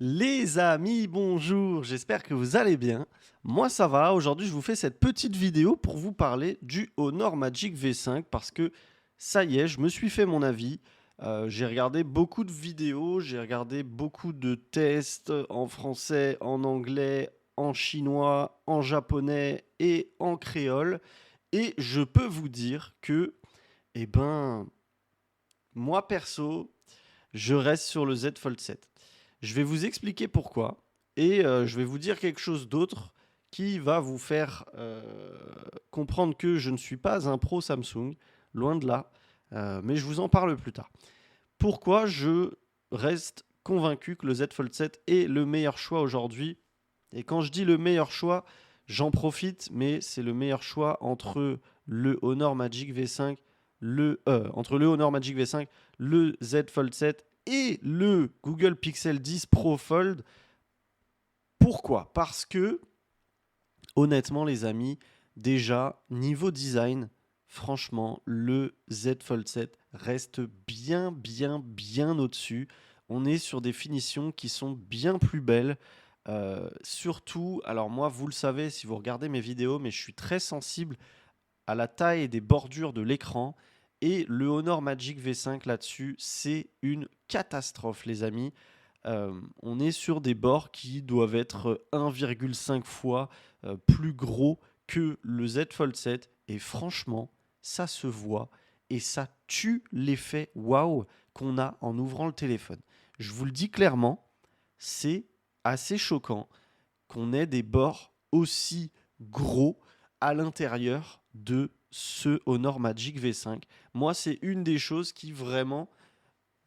Les amis, bonjour, j'espère que vous allez bien. Moi ça va, aujourd'hui je vous fais cette petite vidéo pour vous parler du Honor Magic V5 parce que ça y est, je me suis fait mon avis. J'ai regardé beaucoup de vidéos, j'ai regardé beaucoup de tests en français, en anglais, en chinois, en japonais et en créole. Et je peux vous dire que, eh ben, moi perso, je reste sur le Z Fold 7. Je vais vous expliquer pourquoi et je vais vous dire quelque chose d'autre qui va vous faire comprendre que je ne suis pas un pro Samsung, loin de là, mais je vous en parle plus tard. Pourquoi je reste convaincu que le Z Fold 7 est le meilleur choix aujourd'hui. Et quand je dis le meilleur choix, j'en profite, mais c'est le meilleur choix entre le Honor Magic V5, entre le Honor Magic V5, le Z Fold 7 et le Google Pixel 10 Pro Fold. Pourquoi? Parce que, honnêtement, les amis, déjà, niveau design, franchement, le Z Fold 7 reste bien au-dessus. On est sur des finitions qui sont bien plus belles. Surtout, alors moi, vous le savez si vous regardez mes vidéos, mais je suis très sensible à la taille des bordures de l'écran. Et le Honor Magic V5 là-dessus, c'est une catastrophe, les amis. On est sur des bords qui doivent être 1,5 fois plus gros que le Z Fold 7. Et franchement, ça se voit et ça tue l'effet waouh qu'on a en ouvrant le téléphone. Je vous le dis clairement, c'est assez choquant qu'on ait des bords aussi gros à l'intérieur de ce Honor Magic V5. Moi, c'est une des choses qui vraiment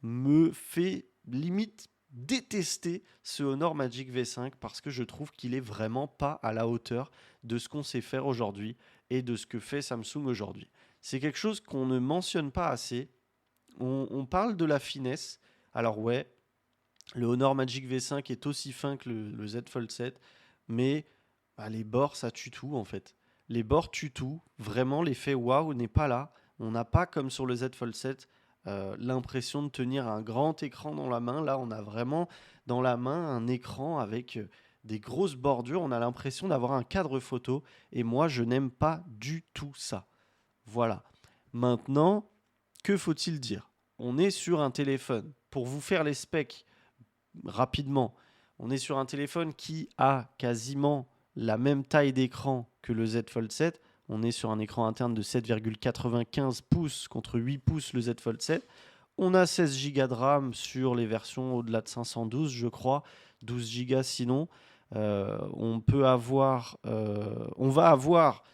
me fait limite détester ce Honor Magic V5 parce que je trouve qu'il est vraiment pas à la hauteur de ce qu'on sait faire aujourd'hui et de ce que fait Samsung aujourd'hui. C'est quelque chose qu'on ne mentionne pas assez. On parle de la finesse. Alors ouais, le Honor Magic V5 est aussi fin que le Z Fold 7, mais bah, les bords, ça tue tout en fait. Les bords tuent tout. Vraiment, l'effet waouh n'est pas là. On n'a pas, comme sur le Z Fold 7, l'impression de tenir un grand écran dans la main. Là, on a vraiment dans la main un écran avec des grosses bordures. On a l'impression d'avoir un cadre photo. Et moi, je n'aime pas du tout ça. Voilà. Maintenant, que faut-il dire? On est sur un téléphone. Pour vous faire les specs rapidement, on est sur un téléphone qui a quasiment la même taille d'écran que le Z Fold 7. On est sur un écran interne de 7,95 pouces contre 8 pouces le Z Fold 7. On a 16 Go de RAM sur les versions au-delà de 512, je crois, 12 Go sinon. On va avoir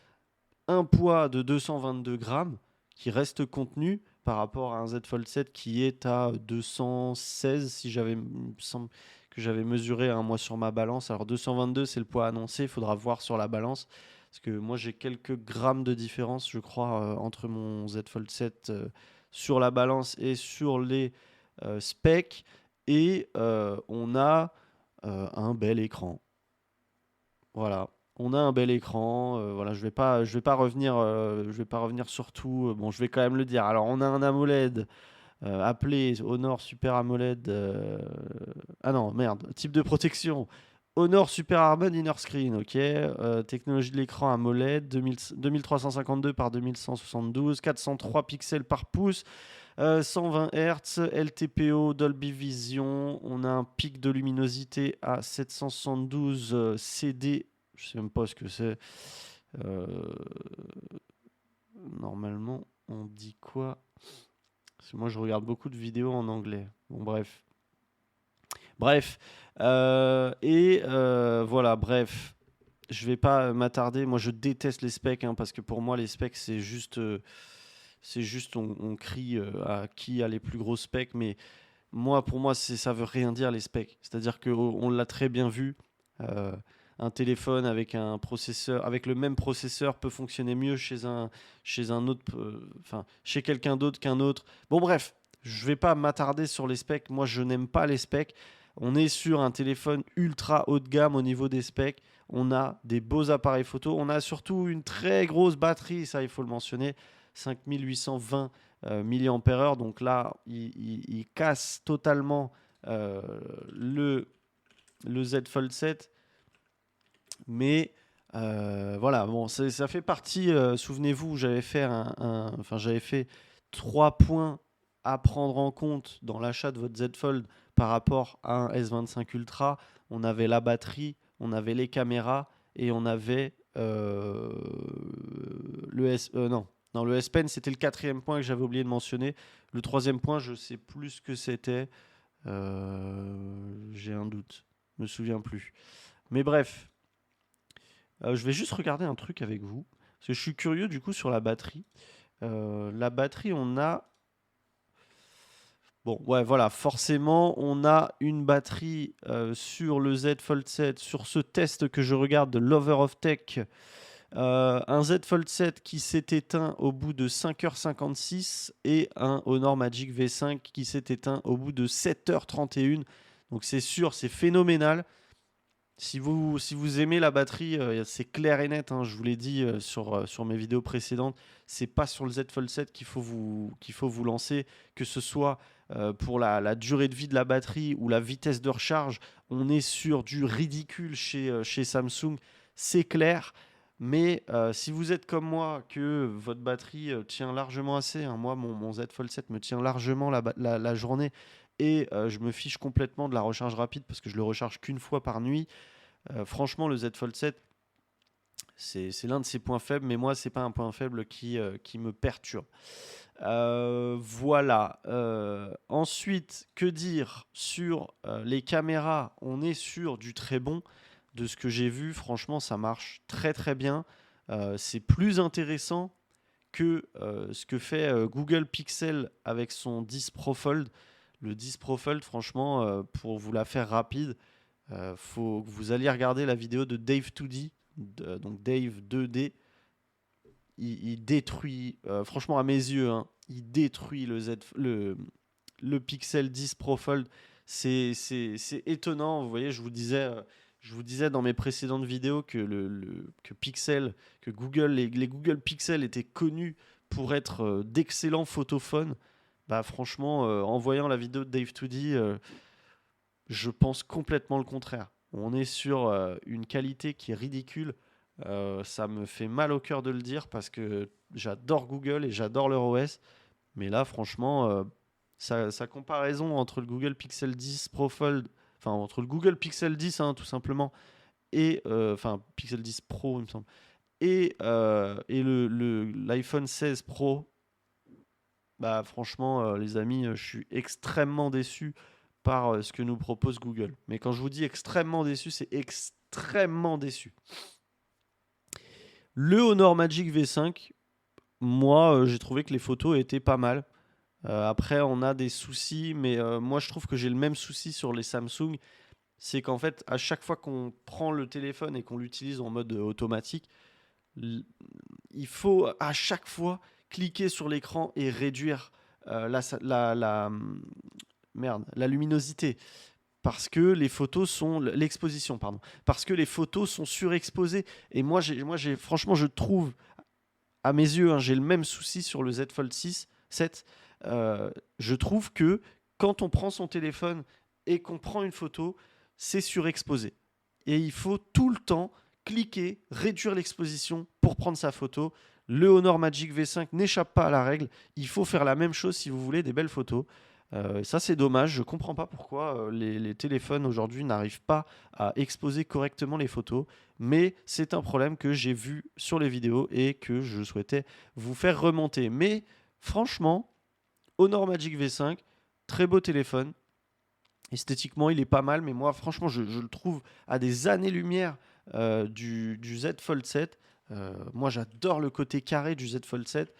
un poids de 222 grammes qui reste contenu par rapport à un Z Fold 7 qui est à 216 si j'avais, il me semble que j'avais mesuré un mois sur ma balance. Alors 222 c'est le poids annoncé, il faudra voir sur la balance parce que moi j'ai quelques grammes de différence je crois entre mon Z Fold 7 sur la balance et sur les specs et on a un bel écran. Voilà. On a un bel écran. Voilà, je vais pas revenir sur tout. Bon, je vais quand même le dire. Alors, on a un AMOLED appelé Honor Super AMOLED. Ah non, merde. Type de protection. Honor Super Harmon Inner Screen, ok. Technologie de l'écran AMOLED 2352 par 2172, 403 pixels par pouce, 120 Hz, LTPO, Dolby Vision. On a un pic de luminosité à 772 CD. Je sais même pas ce que c'est. Euh, Normalement, on dit quoi? Parce que moi, je regarde beaucoup de vidéos en anglais. Bon, bref. Bref. Voilà, bref. Je vais pas m'attarder. Moi, je déteste les specs hein, parce que pour moi, les specs, c'est juste on crie à qui a les plus gros specs. Mais moi, pour moi, ça veut rien dire les specs. C'est-à-dire qu'on l'a très bien vu. Euh, un téléphone avec un processeur, avec le même processeur, peut fonctionner mieux chez un autre, enfin, chez quelqu'un d'autre qu'un autre. Bon, bref, je vais pas m'attarder sur les specs. Moi, je n'aime pas les specs. On est sur un téléphone ultra haut de gamme au niveau des specs. On a des beaux appareils photo. On a surtout une très grosse batterie, ça, il faut le mentionner. 5820 mAh. Donc là, il casse totalement le le Z Fold 7. Mais voilà, bon, ça fait partie. Souvenez-vous, j'avais fait 3 points à prendre en compte dans l'achat de votre Z Fold par rapport à un S25 Ultra. On avait la batterie, on avait les caméras et on avait non, le S Pen, c'était le 4e point que j'avais oublié de mentionner. Le 3e point, je sais plus ce que c'était. J'ai un doute, je me souviens plus. Mais bref, je vais juste regarder un truc avec vous, parce que je suis curieux du coup sur la batterie. La batterie, on a... Bon, ouais, voilà, forcément, on a une batterie sur le Z Fold 7, sur ce test que je regarde de Lover of Tech, un Z Fold 7 qui s'est éteint au bout de 5h56 et un Honor Magic V5 qui s'est éteint au bout de 7h31. Donc c'est sûr, c'est phénoménal. Si vous aimez la batterie, c'est clair et net, hein, je vous l'ai dit sur mes vidéos précédentes, c'est pas sur le Z Fold 7 qu'il faut vous lancer, que ce soit pour la durée de vie de la batterie ou la vitesse de recharge, on est sur du ridicule chez Samsung, c'est clair. Mais si vous êtes comme moi, que votre batterie tient largement assez, hein, moi mon Z Fold 7 me tient largement la journée et je me fiche complètement de la recharge rapide parce que je le recharge qu'une fois par nuit. Franchement, le Z Fold 7, c'est l'un de ses points faibles, mais moi, c'est pas un point faible qui me perturbe. Voilà. Ensuite, que dire sur les caméras? On est sur du très bon. De ce que j'ai vu, franchement, ça marche très très bien. C'est plus intéressant que ce que fait Google Pixel avec son 10 Pro Fold. Le 10 Pro Fold, franchement, pour vous la faire rapide, faut que vous alliez regarder la vidéo de Dave2D, donc Dave 2D. Il détruit, franchement à mes yeux, hein, il détruit le Pixel 10 Pro Fold. C'est étonnant. Vous voyez, je vous disais dans mes précédentes vidéos que que Google, les Google Pixel étaient connus pour être d'excellents photophones. Bah franchement, en voyant la vidéo de Dave2D, je pense complètement le contraire. On est sur une qualité qui est ridicule. Ça me fait mal au cœur de le dire parce que j'adore Google et j'adore leur OS. Mais là, franchement, sa comparaison entre le Google Pixel 10 Pro Fold, enfin entre le Google Pixel 10 hein, tout simplement, et enfin Pixel 10 Pro il me semble, et l'iPhone 16 Pro, bah franchement les amis, je suis extrêmement déçu par ce que nous propose Google. Mais quand je vous dis extrêmement déçu, c'est extrêmement déçu. Le Honor Magic V5, moi j'ai trouvé que les photos étaient pas mal. Après on a des soucis, mais moi je trouve que j'ai le même souci sur les Samsung. C'est qu'en fait à chaque fois qu'on prend le téléphone et qu'on l'utilise en mode automatique, il faut à chaque fois cliquer sur l'écran et réduire la luminosité. Parce que les photos sont l'exposition, pardon. Parce que les photos sont surexposées. Et franchement, je trouve, à mes yeux, hein, j'ai le même souci sur le Z Fold 6, 7. Je trouve que quand on prend son téléphone et qu'on prend une photo, c'est surexposé. Et il faut tout le temps cliquer, réduire l'exposition pour prendre sa photo. Le Honor Magic V5 n'échappe pas à la règle. Il faut faire la même chose si vous voulez des belles photos. Ça, c'est dommage. Je ne comprends pas pourquoi les téléphones aujourd'hui n'arrivent pas à exposer correctement les photos. Mais c'est un problème que j'ai vu sur les vidéos et que je souhaitais vous faire remonter. Mais franchement, Honor Magic V5, très beau téléphone. Esthétiquement, il est pas mal. Mais moi, franchement, je le trouve à des années-lumière du Z Fold 7. Moi, j'adore le côté carré du Z Fold 7.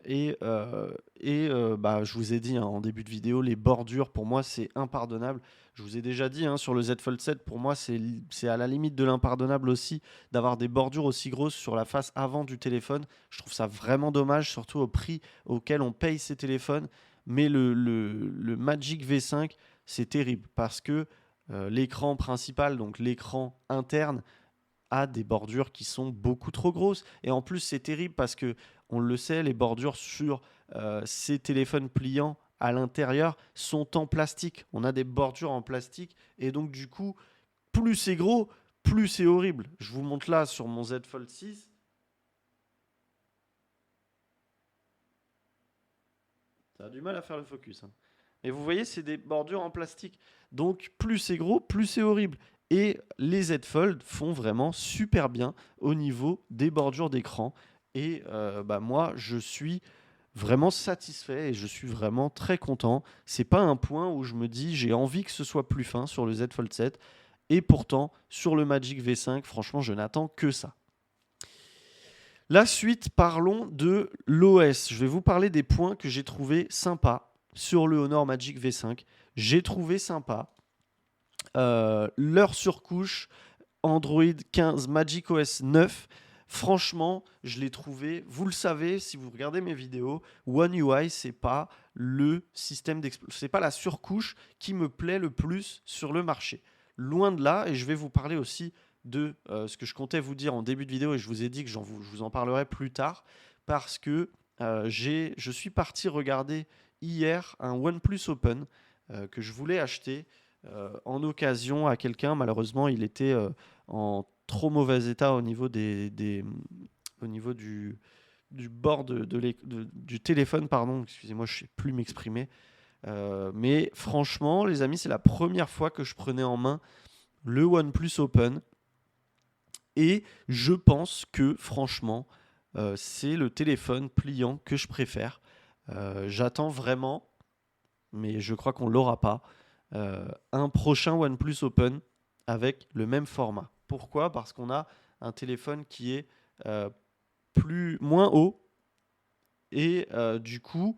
Bah, je vous ai dit hein, en début de vidéo, les bordures pour moi c'est impardonnable. Je vous ai déjà dit hein, sur le Z Fold 7, pour moi c'est à la limite de l'impardonnable aussi d'avoir des bordures aussi grosses sur la face avant du téléphone. Je trouve ça vraiment dommage, surtout au prix auquel on paye ces téléphones. Mais le Magic V5 c'est terrible parce que l'écran principal, donc l'écran interne, a des bordures qui sont beaucoup trop grosses. Et en plus, c'est terrible parce que, on le sait, les bordures sur ces téléphones pliants à l'intérieur sont en plastique. On a des bordures en plastique et donc du coup, plus c'est gros, plus c'est horrible. Je vous montre là sur mon Z Fold 6. Ça a du mal à faire le focus, hein. Et vous voyez, c'est des bordures en plastique. Donc, plus c'est gros, plus c'est horrible. Et les Z Fold font vraiment super bien au niveau des bordures d'écran. Et moi, je suis vraiment satisfait et je suis vraiment très content. C'est pas un point où je me dis j'ai envie que ce soit plus fin sur le Z Fold 7. Et pourtant, sur le Magic V5, franchement, je n'attends que ça. La suite, parlons de l'OS. Je vais vous parler des points que j'ai trouvé sympas sur le Honor Magic V5. J'ai trouvé sympa leur surcouche Android 15 Magic OS 9. Franchement, je l'ai trouvé, vous le savez, si vous regardez mes vidéos, One UI, c'est pas le système c'est pas la surcouche qui me plaît le plus sur le marché. Loin de là, et je vais vous parler aussi de ce que je comptais vous dire en début de vidéo, et je vous ai dit que je vous en parlerai plus tard, parce que je suis parti regarder hier un OnePlus Open que je voulais acheter en occasion à quelqu'un. Malheureusement, il était en trop mauvais état au niveau au niveau du bord du téléphone, pardon. Excusez-moi, je ne sais plus m'exprimer. Mais franchement, les amis, c'est la première fois que je prenais en main le OnePlus Open. Et je pense que, franchement, c'est le téléphone pliant que je préfère. J'attends vraiment, mais je crois qu'on ne l'aura pas, un prochain OnePlus Open avec le même format. Pourquoi ? Parce qu'on a un téléphone qui est moins haut et du coup,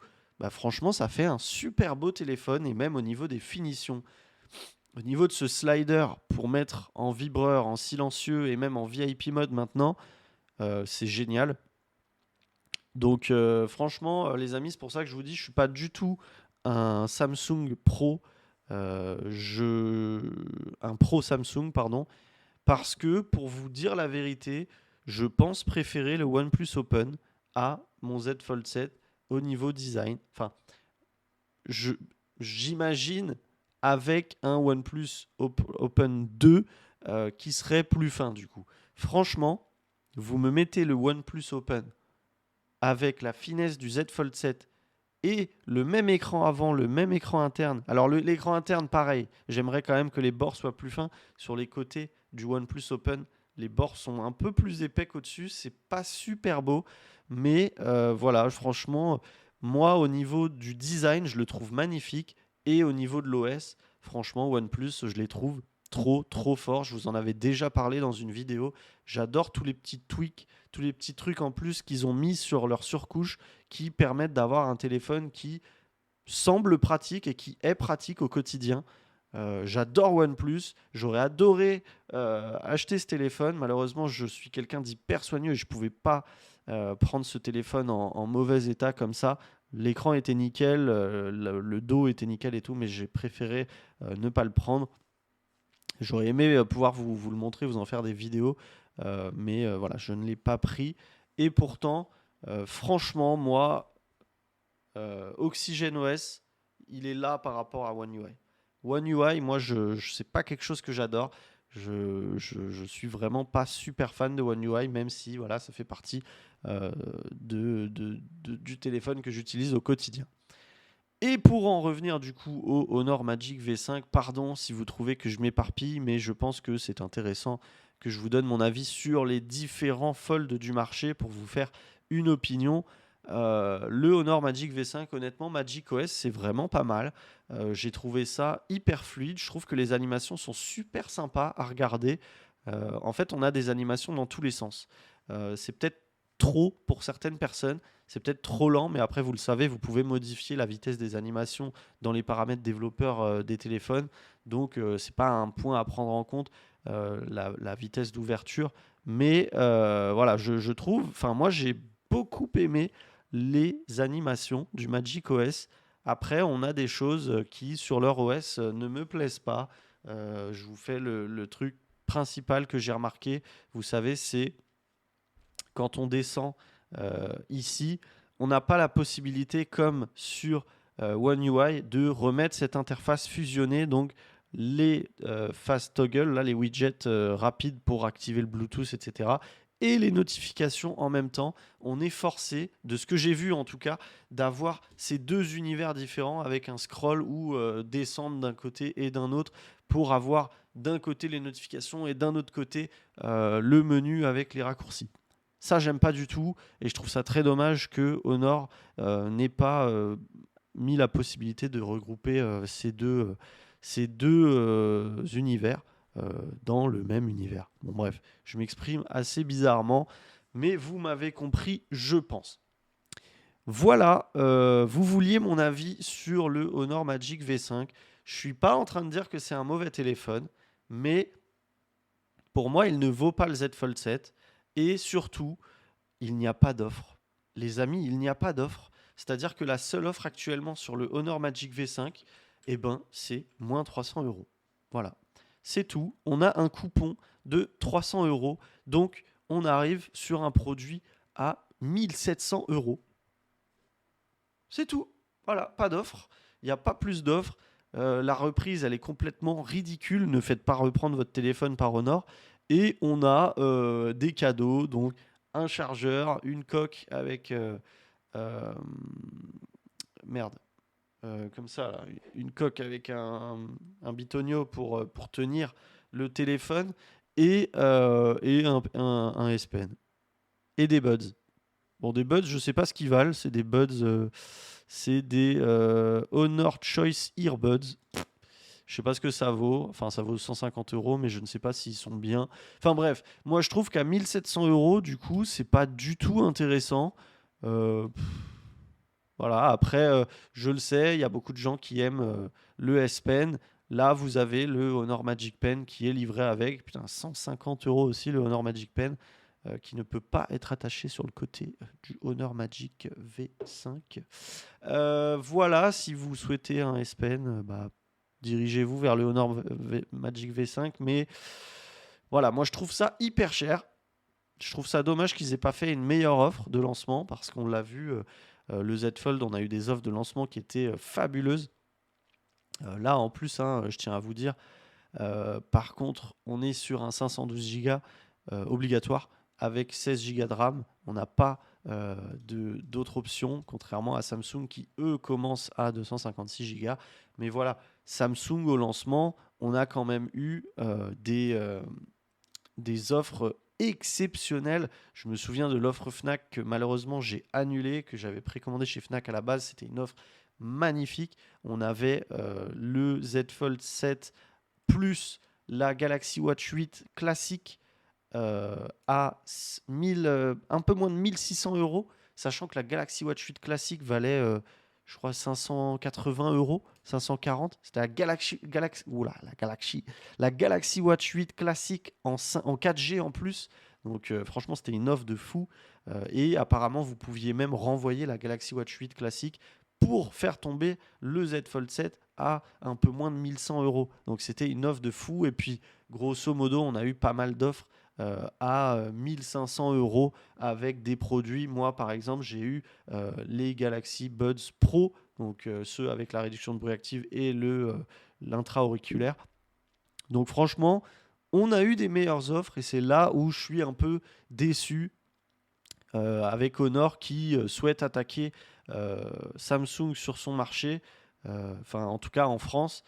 franchement, ça fait un super beau téléphone et même au niveau des finitions, au niveau de ce slider pour mettre en vibreur, en silencieux et même en VIP mode maintenant, c'est génial. Donc franchement, les amis, c'est pour ça que je vous dis, je ne suis pas du tout un Samsung Pro, un Pro Samsung, pardon, parce que pour vous dire la vérité, je pense préférer le OnePlus Open à mon Z Fold 7 au niveau design. Enfin, j'imagine avec un OnePlus Open 2 qui serait plus fin du coup. Franchement, vous me mettez le OnePlus Open avec la finesse du Z Fold 7 et le même écran avant, le même écran interne. Alors l'écran interne, pareil, j'aimerais quand même que les bords soient plus fins. Sur les côtés du OnePlus Open, les bords sont un peu plus épais qu'au-dessus. C'est pas super beau, mais voilà, franchement, moi au niveau du design, je le trouve magnifique. Et au niveau de l'OS, franchement, OnePlus, je les trouve trop fort. Je vous en avais déjà parlé dans une vidéo. J'adore tous les petits tweaks, tous les petits trucs en plus qu'ils ont mis sur leur surcouche qui permettent d'avoir un téléphone qui semble pratique et qui est pratique au quotidien. J'adore OnePlus. J'aurais adoré acheter ce téléphone. Malheureusement, je suis quelqu'un d'hyper soigneux et je ne pouvais pas prendre ce téléphone en mauvais état comme ça. L'écran était nickel, le dos était nickel et tout, mais j'ai préféré ne pas le prendre. J'aurais aimé pouvoir vous le montrer, vous en faire des vidéos, mais voilà, je ne l'ai pas pris. Et pourtant, franchement, moi, OxygenOS, il est là par rapport à One UI. One UI, moi, c'est pas quelque chose que j'adore. Je suis vraiment pas super fan de One UI, même si voilà, ça fait partie du téléphone que j'utilise au quotidien. Et pour en revenir du coup au Honor Magic V5, pardon si vous trouvez que je m'éparpille, mais je pense que c'est intéressant que je vous donne mon avis sur les différents folds du marché pour vous faire une opinion. Le Honor Magic V5, honnêtement, Magic OS, c'est vraiment pas mal. J'ai trouvé ça hyper fluide. Je trouve que les animations sont super sympas à regarder. En fait, on a des animations dans tous les sens. C'est peut-être trop pour certaines personnes. C'est peut-être trop lent, mais après, vous le savez, vous pouvez modifier la vitesse des animations dans les paramètres développeurs des téléphones. Donc, ce n'est pas un point à prendre en compte, la vitesse d'ouverture. Mais voilà, je trouve, enfin moi, j'ai beaucoup aimé les animations du Magic OS. Après, on a des choses qui, sur leur OS, ne me plaisent pas. Je vous fais le truc principal que j'ai remarqué. Vous savez, c'est quand on descend ici, on n'a pas la possibilité, comme sur One UI, de remettre cette interface fusionnée, donc les fast toggle, là, les widgets rapides pour activer le Bluetooth, etc. Et les notifications en même temps. On est forcé, de ce que j'ai vu en tout cas, d'avoir ces deux univers différents avec un scroll ou descendre d'un côté et d'un autre pour avoir d'un côté les notifications et d'un autre côté le menu avec les raccourcis. Ça, j'aime pas du tout et je trouve ça très dommage que Honor n'ait pas mis la possibilité de regrouper ces deux univers dans le même univers. Bon, bref, je m'exprime assez bizarrement, mais vous m'avez compris, je pense. Voilà, vous vouliez mon avis sur le Honor Magic V5. Je suis pas en train de dire que c'est un mauvais téléphone, mais pour moi, il ne vaut pas le Z Fold 7. Et surtout, il n'y a pas d'offre. Les amis, il n'y a pas d'offre. C'est-à-dire que la seule offre actuellement sur le Honor Magic V5, eh ben, c'est moins 300 euros. Voilà. C'est tout. On a un coupon de 300 euros. Donc, on arrive sur un produit à 1700 euros. C'est tout. Voilà, pas d'offre. Il n'y a pas plus d'offres. La reprise, elle est complètement ridicule. Ne faites pas reprendre votre téléphone par Honor. Et on a des cadeaux. Donc, un chargeur, une coque avec... merde. Comme ça, là, une coque avec un bitonio pour tenir le téléphone et un S Pen. Et des buds. Bon, des buds, je sais pas ce qu'ils valent. C'est des buds... c'est des Honor Choice Earbuds. Je sais pas ce que ça vaut. Enfin, ça vaut 150 euros, mais je ne sais pas s'ils sont bien. Enfin bref, moi je trouve qu'à 1700 euros, du coup, c'est pas du tout intéressant. Voilà, après, je le sais, il y a beaucoup de gens qui aiment le S Pen. Là, vous avez le Honor Magic Pen qui est livré avec. Putain, 150 euros aussi le Honor Magic Pen qui ne peut pas être attaché sur le côté du Honor Magic V5. Voilà, si vous souhaitez un S Pen, bah, dirigez-vous vers le Honor Magic V5. Mais voilà, moi je trouve ça hyper cher. Je trouve ça dommage qu'ils aient pas fait une meilleure offre de lancement parce qu'on l'a vu, le Z Fold, on a eu des offres de lancement qui étaient fabuleuses. Là, en plus, hein, je tiens à vous dire, par contre, on est sur un 512 Go obligatoire avec 16 Go de RAM. On n'a pas d'autres options, contrairement à Samsung qui, eux, commencent à 256 Go. Mais voilà, Samsung au lancement, on a quand même eu des offres exceptionnelles. Je me souviens de l'offre Fnac que malheureusement j'ai annulée, que j'avais précommandé chez Fnac à la base. C'était une offre magnifique. On avait le Z Fold 7 plus la Galaxy Watch 8 classique à 1000, un peu moins de 1600 euros, sachant que la Galaxy Watch 8 classique valait, je crois, 580 euros, 540. C'était la Galaxy Watch 8 classique en 4G en plus. Donc franchement, c'était une offre de fou. Et apparemment, vous pouviez même renvoyer la Galaxy Watch 8 classique pour faire tomber le Z Fold 7 à un peu moins de 1100 euros. Donc c'était une offre de fou. Et puis, grosso modo, on a eu pas mal d'offres à 1500 euros avec des produits. Moi, par exemple, j'ai eu les Galaxy Buds Pro, donc ceux avec la réduction de bruit active et l'intra-auriculaire. Donc franchement, on a eu des meilleures offres et c'est là où je suis un peu déçu avec Honor qui souhaite attaquer Samsung sur son marché, enfin en tout cas en France,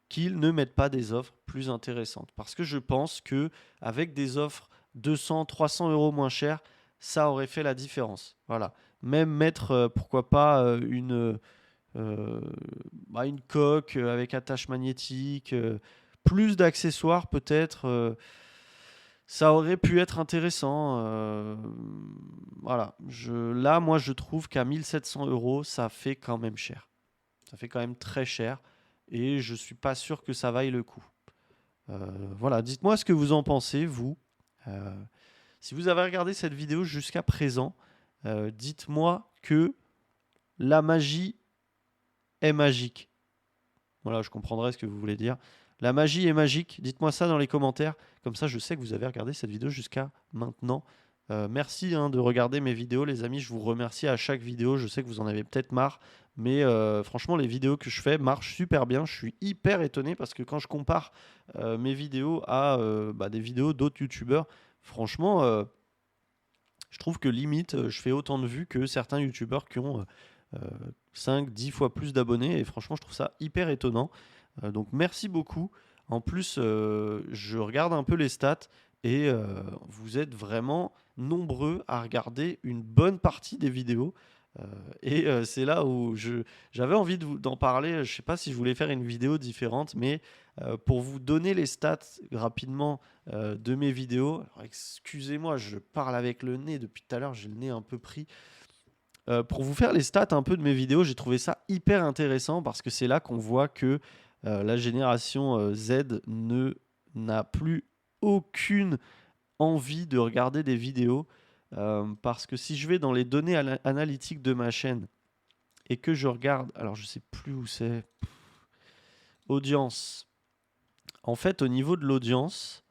qu'ils ne mettent pas des offres plus intéressantes. Parce que je pense que avec des offres 200, 300 euros moins chères, ça aurait fait la différence. Voilà. Même mettre, pourquoi pas, une coque avec attache magnétique, plus d'accessoires peut-être. Ça aurait pu être intéressant. Voilà. Là, moi, je trouve qu'à 1700 euros, ça fait quand même cher. Ça fait quand même très cher. Et je suis pas sûr que ça vaille le coup. Voilà. Dites-moi ce que vous en pensez, vous. Euh, Si vous avez regardé cette vidéo jusqu'à présent, dites-moi que la magie est magique. Voilà, je comprendrai ce que vous voulez dire. La magie est magique. Dites-moi ça dans les commentaires. Comme ça, je sais que vous avez regardé cette vidéo jusqu'à maintenant. Merci hein, de regarder mes vidéos, les amis. Je vous remercie à chaque vidéo. Je sais que vous en avez peut-être marre, mais franchement, les vidéos que je fais marchent super bien. Je suis hyper étonné parce que quand je compare mes vidéos à des vidéos d'autres youtubeurs, franchement, je trouve que limite, je fais autant de vues que certains youtubeurs qui ont 5, 10 fois plus d'abonnés. Et franchement, je trouve ça hyper étonnant. Donc merci beaucoup. En plus, je regarde un peu les stats et vous êtes vraiment nombreux à regarder une bonne partie des vidéos. Euh, c'est là où j'avais envie d'en parler. Je ne sais pas si je voulais faire une vidéo différente, mais pour vous donner les stats rapidement de mes vidéos. Alors, excusez-moi, je parle avec le nez depuis tout à l'heure, j'ai le nez un peu pris. Pour vous faire les stats un peu de mes vidéos, j'ai trouvé ça hyper intéressant parce que c'est là qu'on voit que la génération Z n'a plus aucune envie de regarder des vidéos. Parce que si je vais dans les données analytiques de ma chaîne et que je regarde, alors je sais plus où c'est, audience. En fait, au niveau de l'audience,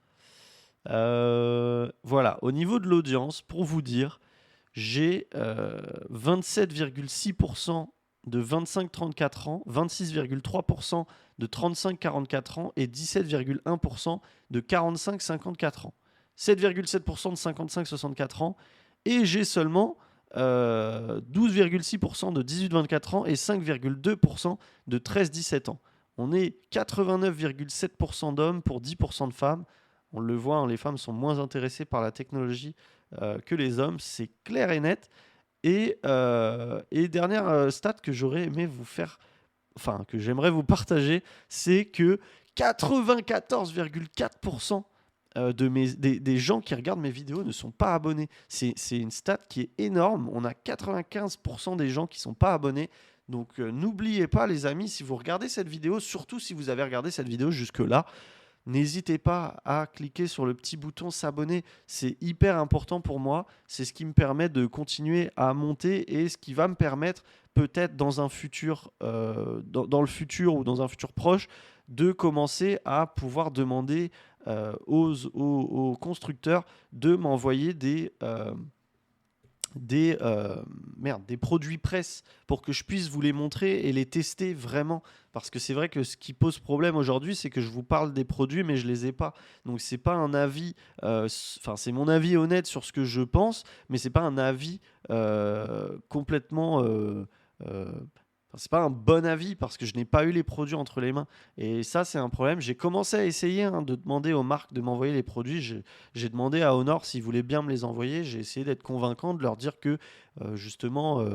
voilà, au niveau de l'audience, pour vous dire, j'ai 27,6% de 25-34 ans, 26,3% de 35-44 ans et 17,1% de 45-54 ans. 7,7% de 55-64 ans et j'ai seulement 12,6% de 18-24 ans et 5,2% de 13-17 ans. On est 89,7% d'hommes pour 10% de femmes. On le voit, hein, les femmes sont moins intéressées par la technologie que les hommes, c'est clair et net. Et dernière stat que j'aurais aimé vous faire, enfin que j'aimerais vous partager, c'est que 94,4% des gens qui regardent mes vidéos ne sont pas abonnés. C'est une stat qui est énorme. On a 95% des gens qui ne sont pas abonnés. Donc n'oubliez pas les amis, si vous regardez cette vidéo, surtout si vous avez regardé cette vidéo jusque-là, n'hésitez pas à cliquer sur le petit bouton s'abonner. C'est hyper important pour moi. C'est ce qui me permet de continuer à monter et ce qui va me permettre peut-être dans un futur, dans le futur ou dans un futur proche, de commencer à pouvoir demander aux constructeurs de m'envoyer des produits presse pour que je puisse vous les montrer et les tester vraiment. Parce que c'est vrai que ce qui pose problème aujourd'hui, c'est que je vous parle des produits, mais je les ai pas. Donc c'est pas un avis, c'est mon avis honnête sur ce que je pense, mais c'est pas un avis complètement. C'est pas un bon avis parce que je n'ai pas eu les produits entre les mains. Et ça, c'est un problème. J'ai commencé à essayer de demander aux marques de m'envoyer les produits. J'ai demandé à Honor s'ils voulaient bien me les envoyer. J'ai essayé d'être convaincant, de leur dire que justement,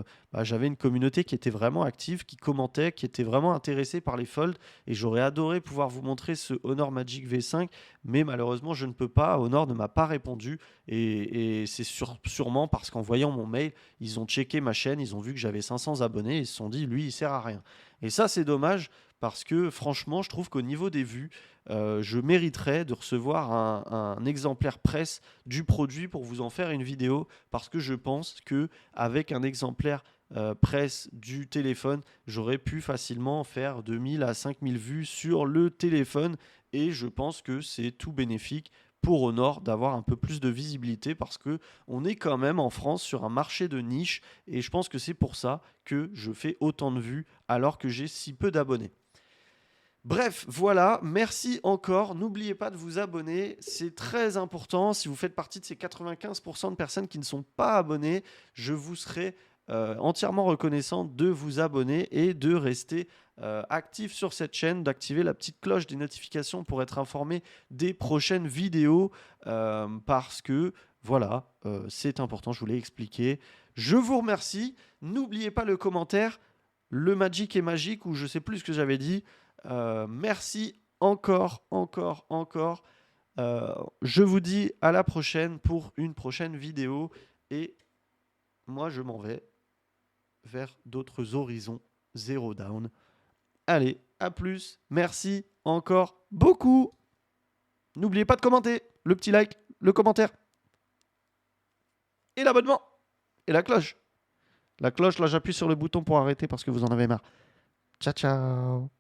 j'avais une communauté qui était vraiment active, qui commentait, qui était vraiment intéressée par les folds. Et j'aurais adoré pouvoir vous montrer ce Honor Magic V5. Mais malheureusement, je ne peux pas. Honor ne m'a pas répondu. Et c'est sûrement parce qu'en voyant mon mail, ils ont checké ma chaîne, ils ont vu que j'avais 500 abonnés, ils se sont dit, lui, il sert à rien. Et ça, c'est dommage parce que franchement, je trouve qu'au niveau des vues, je mériterais de recevoir un exemplaire presse du produit pour vous en faire une vidéo parce que je pense que avec un exemplaire presse du téléphone, j'aurais pu facilement faire 2000 à 5000 vues sur le téléphone et je pense que c'est tout bénéfique pour Honor d'avoir un peu plus de visibilité parce que on est quand même en France sur un marché de niche et je pense que c'est pour ça que je fais autant de vues alors que j'ai si peu d'abonnés. Bref, voilà, merci encore. N'oubliez pas de vous abonner, c'est très important. Si vous faites partie de ces 95% de personnes qui ne sont pas abonnées, je vous serai entièrement reconnaissant de vous abonner et de rester actif sur cette chaîne, d'activer la petite cloche des notifications pour être informé des prochaines vidéos parce que voilà, c'est important, je vous l'ai expliqué. Je vous remercie. N'oubliez pas le commentaire, le Magic est magique ou je sais plus ce que j'avais dit. Merci encore. Je vous dis à la prochaine pour une prochaine vidéo. Et moi, je m'en vais vers d'autres horizons. Zero down. Allez, à plus. Merci encore beaucoup. N'oubliez pas de commenter. Le petit like, le commentaire. Et l'abonnement. Et la cloche. La cloche, là, j'appuie sur le bouton pour arrêter parce que vous en avez marre. Ciao, ciao.